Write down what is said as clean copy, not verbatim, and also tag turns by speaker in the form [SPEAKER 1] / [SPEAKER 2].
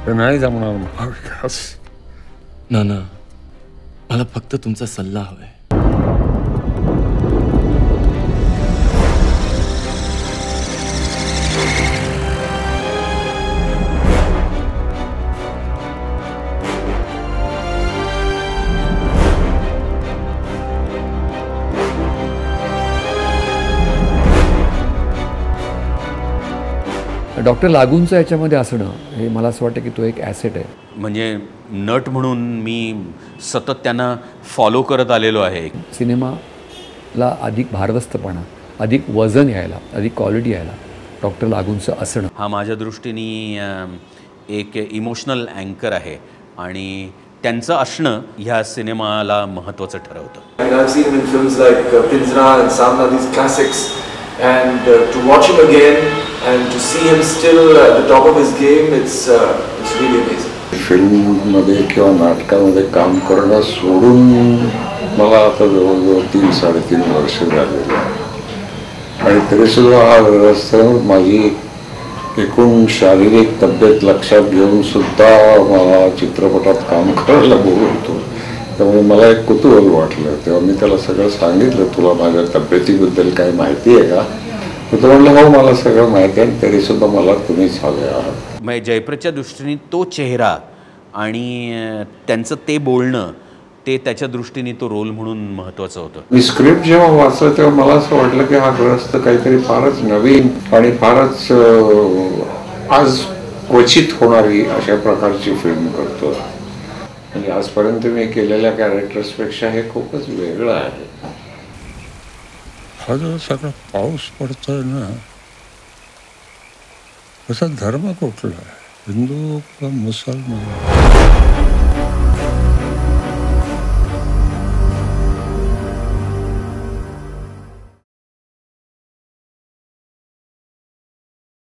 [SPEAKER 1] ते नाही जमणार महाविकास.
[SPEAKER 2] नाना, मला फक्त तुमचा सल्ला हवाय.
[SPEAKER 3] डॉक्टर लागूंचं याच्यामध्ये असणं हे मला असं वाटतं की तो एक ॲसेट आहे.
[SPEAKER 4] म्हणजे नट म्हणून मी सतत त्यांना फॉलो करत आलेलो आहे.
[SPEAKER 3] सिनेमाला अधिक भारदस्तपणा, अधिक वजन यायला, अधिक क्वालिटी यायला डॉक्टर लागूंचं असणं
[SPEAKER 4] हा माझ्या दृष्टीने एक इमोशनल अँकर आहे आणि त्यांचं असणं ह्या सिनेमाला महत्त्वाचं ठरवतं.
[SPEAKER 5] I've seen him in films like Pinjra and Samna, these classics, and to watch him again and to see him still at the top of his game, it's really amazing.
[SPEAKER 1] फिल्ममध्ये किंवा नाटकामध्ये काम करणं सोडून मला आता जवळजवळ 3-3.5 वर्ष झालेली आहे आणि तरीसुद्धा हा ग्रस्त माझी एकूण शारीरिक तब्येत लक्षात घेऊन सुद्धा मला चित्रपटात काम करायला बोलवतो. त्यामुळे मला एक कुतूहल वाटलं. तेव्हा मी त्याला सगळं सांगितलं, तुला माझ्या तब्येतीबद्दल काही माहिती आहे का? तो म्हणलं हो मला सगळं माहिती आहे, तरीसुद्धा मला तुम्हीच हवे आहात.
[SPEAKER 4] म्हणजे जयप्रतच्या दृष्टीने तो चेहरा आणि त्यांचं ते बोलणं ते त्याच्या दृष्टीने तो रोल म्हणून महत्त्वाचं होतं.
[SPEAKER 1] मी स्क्रिप्ट जेव्हा वाचलं तेव्हा मला असं वाटलं की हा ग्रस्त काहीतरी फारच नवीन आणि फारच आज क्वचित होणारी अशा प्रकारची फिल्म करतो. म्हणजे आजपर्यंत मी केलेल्या कॅरेक्टर्सपेक्षा हे खूपच वेगळं आहे. हा जो सगळा पाऊस पडतोय ना, त्याचा धर्म कुठला आहे, हिंदू का मुसलमान?